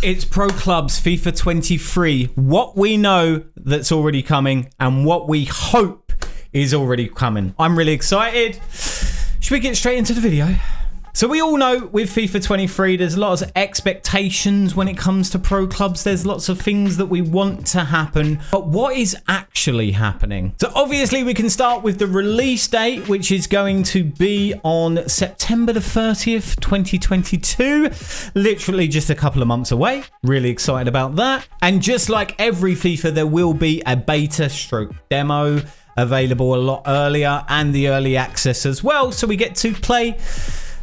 It's Pro Clubs FIFA 23. What we know that's already coming and what we hope is already coming. I'm really excited. Should we get straight into the video? So we all know with FIFA 23, there's lots of expectations when it comes to Pro Clubs. There's lots of things that we want to happen, but what is actually happening? So obviously we can start with the release date, which is going to be on September the 30th, 2022. Literally just a couple of months away. Really excited about that. And just like every FIFA, there will be a beta stroke demo available a lot earlier and the early access as well. So we get to play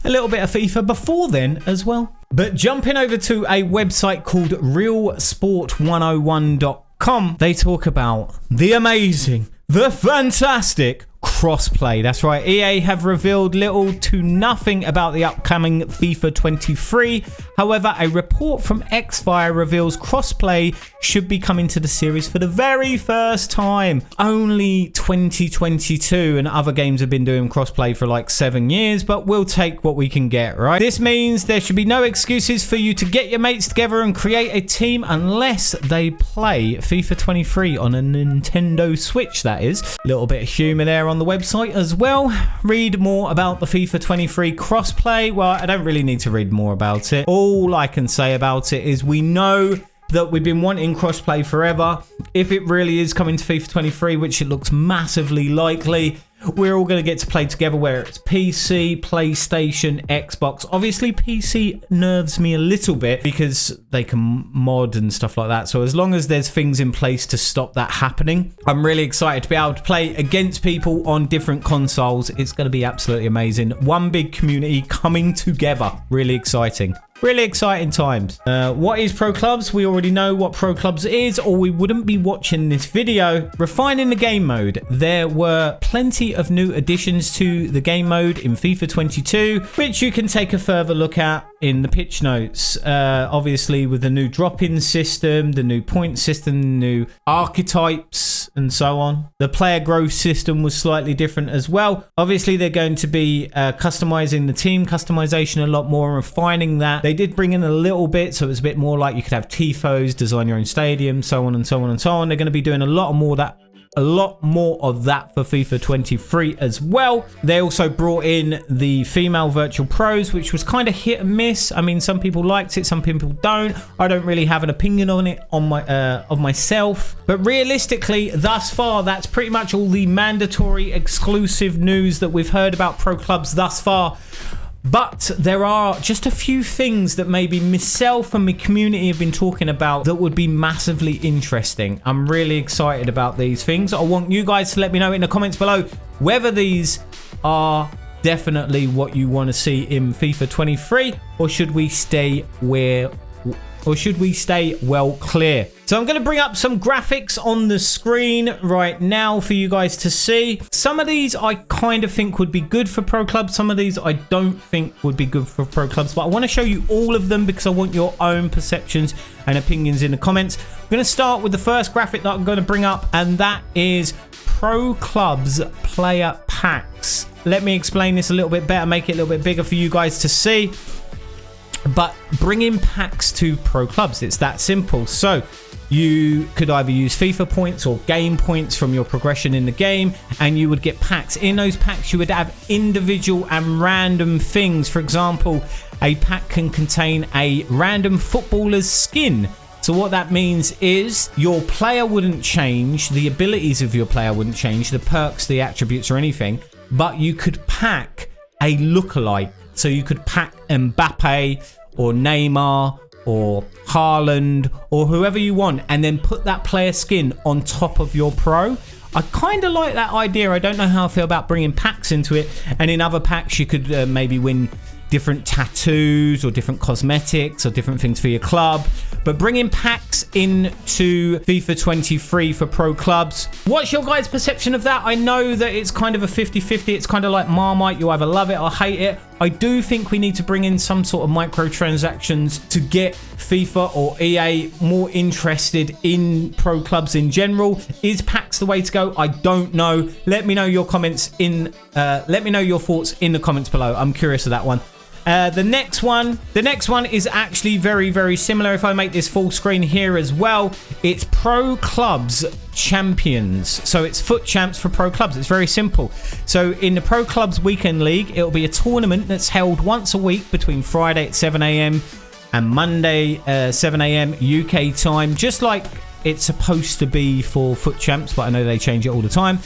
a little bit of FIFA before then as well. But jumping over to a website called realsport101.com, they talk about the amazing, the fantastic Crossplay. That's right, EA have revealed little to nothing about the upcoming FIFA 23. However, a report from Xfire reveals Crossplay should be coming to the series for the very first time. Only 2022, and other games have been doing Crossplay for like 7 years, but we'll take what we can get, right? This means there should be no excuses for you to get your mates together and create a team unless they play FIFA 23 on a Nintendo Switch, that is. A little bit of humour there on the website as well. Read more about the FIFA 23 crossplay. Well, I don't really need to read more about it. All I can say about it is we know that we've been wanting crossplay forever. If it really is coming to FIFA 23, which it looks massively likely, we're all going to get to play together, where it's PC, PlayStation, Xbox. Obviously, PC nerves me a little bit because they can mod and stuff like that. So as long as there's things in place to stop that happening, I'm really excited to be able to play against people on different consoles. It's going to be absolutely amazing. One big community coming together. Really exciting. Really exciting times. What is Pro Clubs? We already know what Pro Clubs is, or we wouldn't be watching this video. Refining the game mode. There were plenty of new additions to the game mode in FIFA 22, which you can take a further look at in the pitch notes. Obviously with the new drop-in system, the new point system, new archetypes and so on. The player growth system was slightly different as well. Obviously they're going to be customizing the team customization a lot more and refining that. They did bring in a little bit, so it was a bit more like you could have tifos, design your own stadium, so on and so on and so on. They're going to be doing a lot more of that for FIFA 23 as well. They also brought in the female virtual pros, which was kind of hit and miss. I mean, some people liked it, some people don't. I don't really have an opinion on it of myself. But realistically, thus far, that's pretty much all the mandatory exclusive news that we've heard about Pro Clubs thus far. But there are just a few things that maybe myself and my community have been talking about that would be massively interesting. I'm really excited about these things. I want you guys to let me know in the comments below whether these are definitely what you want to see in FIFA 23, or should we stay well clear. So I'm going to bring up some graphics on the screen right now for you guys to see. Some of these I kind of think would be good for Pro Clubs. Some of these I don't think would be good for Pro Clubs. But I want to show you all of them because I want your own perceptions and opinions in the comments. I'm going to start with the first graphic that I'm going to bring up, and that is Pro Clubs player packs. Let me explain this a little bit better, make it a little bit bigger for you guys to see. But bringing packs to Pro Clubs, it's that simple. So you could either use FIFA points or game points from your progression in the game, and you would get packs. In those packs, you would have individual and random things. For example, a pack can contain a random footballer's skin. So what that means is your player wouldn't change, the abilities of your player wouldn't change, the perks, the attributes or anything, but you could pack a lookalike. So you could pack Mbappe or Neymar or Haaland or whoever you want, and then put that player skin on top of your pro. I kind of like that idea. I don't know how I feel about bringing packs into it. And in other packs, you could maybe win different tattoos or different cosmetics or different things for your club. But bringing packs into FIFA 23 for Pro Clubs, what's your guys' perception of that? I know that it's kind of a 50-50. It's kind of like Marmite. You either love it or hate it. I do think we need to bring in some sort of microtransactions to get FIFA or EA more interested in Pro Clubs in general. Is packs the way to go? I don't know. Let me know your comments in. Let me know your thoughts in the comments below. I'm curious of that one. The next one is actually very, very similar. If I make this full screen here as well, it's Pro Clubs Champions. So it's Foot Champs for Pro Clubs. It's very simple. So in the Pro Clubs Weekend League, it'll be a tournament that's held once a week between Friday at 7 a.m. and Monday 7 a.m. UK time, just like it's supposed to be for Foot Champs, but I know they change it all the time.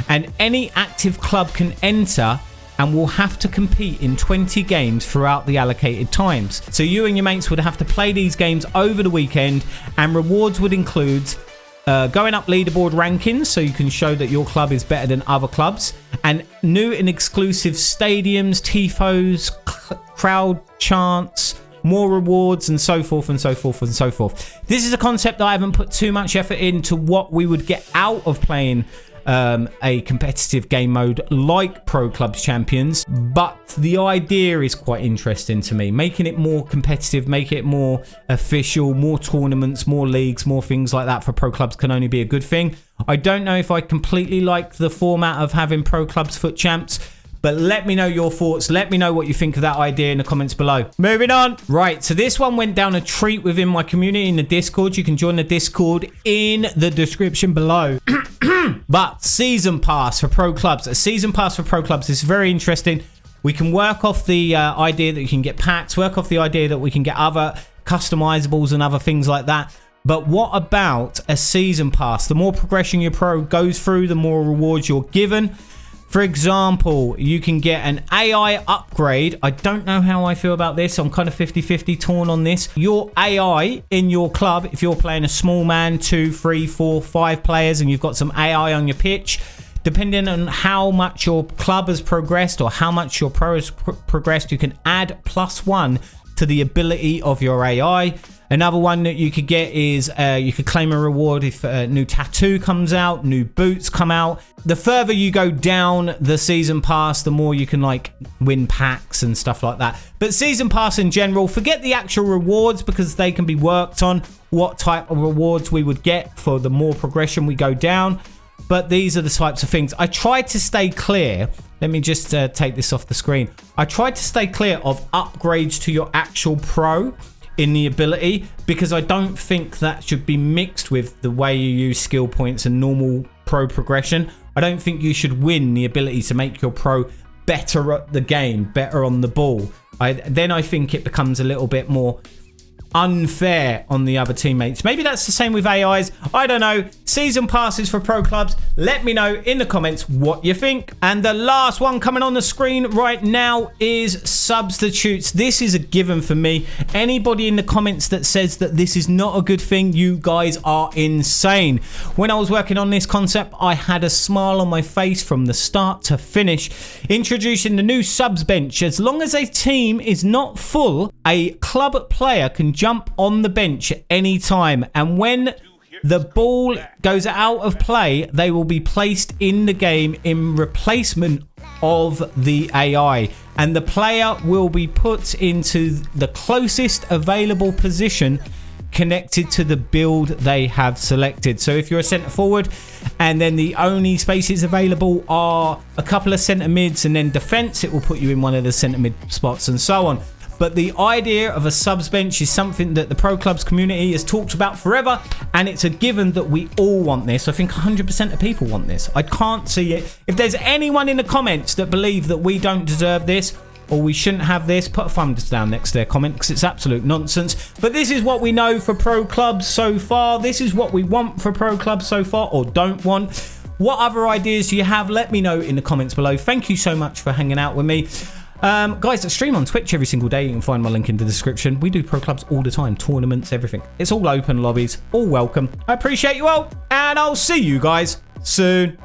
And any active club can enter and will have to compete in 20 games throughout the allocated times. So you and your mates would have to play these games over the weekend, and rewards would include going up leaderboard rankings so you can show that your club is better than other clubs, and new and exclusive stadiums, tifos, crowd chants, more rewards, and so forth and so forth and so forth. This is a concept that I haven't put too much effort into what we would get out of playing a competitive game mode like Pro Clubs Champions, but the idea is quite interesting to me. Making it more competitive, make it more official, more tournaments, more leagues, more things like that for Pro Clubs can only be a good thing. I don't know if I completely like the format of having Pro Clubs Foot Champs, but let me know your thoughts. Let me know what you think of that idea in the comments below. Moving on. Right, so this one went down a treat within my community in the Discord. You can join the Discord in the description below. But Season Pass for Pro Clubs. A Season Pass for Pro Clubs is very interesting. We can work off the idea that you can get packs, work off the idea that we can get other customizables and other things like that. But what about a Season Pass? The more progression your pro goes through, the more rewards you're given. For example, you can get an AI upgrade. I don't know how I feel about this. I'm kind of 50-50 torn on this. Your AI in your club, if you're playing a small man, 2, 3, 4, 5 players, and you've got some AI on your pitch, depending on how much your club has progressed or how much your pro has progressed, you can add +1 to the ability of your AI. Another one that you could get is you could claim a reward if a new tattoo comes out, new boots come out. The further you go down the Season Pass, the more you can like win packs and stuff like that. But Season Pass in general, forget the actual rewards because they can be worked on, what type of rewards we would get for the more progression we go down. But these are the types of things. I tried to stay clear. Let me just take this off the screen. I tried to stay clear of upgrades to your actual pro in the ability, because I don't think that should be mixed with the way you use skill points and normal pro progression. I don't think you should win the ability to make your pro better at the game, better on the ball. Then I think it becomes a little bit more unfair on the other teammates. Maybe that's the same with AIs. I don't know. Season passes for Pro Clubs. Let me know in the comments what you think. And the last one coming on the screen right now is substitutes. This is a given for me. Anybody in the comments that says that this is not a good thing, you guys are insane. When I was working on this concept, I had a smile on my face from the start to finish. Introducing the new subs bench. As long as a team is not full, a club player can jump on the bench at any time, and when the ball goes out of play, they will be placed in the game in replacement of the AI, and the player will be put into the closest available position connected to the build they have selected. So if you're a centre forward and then the only spaces available are a couple of centre mids and then defence, it will put you in one of the centre mid spots and so on. But the idea of a subs bench is something that the Pro Clubs community has talked about forever, and it's a given that we all want this. I think 100% of people want this. I can't see it. If there's anyone in the comments that believe that we don't deserve this or we shouldn't have this, put a thumbs down next to their comment, because it's absolute nonsense. But this is what we know for Pro Clubs so far. This is what we want for Pro Clubs so far, or don't want. What other ideas do you have? Let me know in the comments below. Thank you so much for hanging out with me. Guys, I stream on Twitch every single day. You can find my link in the description. We do Pro Clubs all the time, tournaments, everything. It's all open lobbies, all welcome. I appreciate you all, and I'll see you guys soon.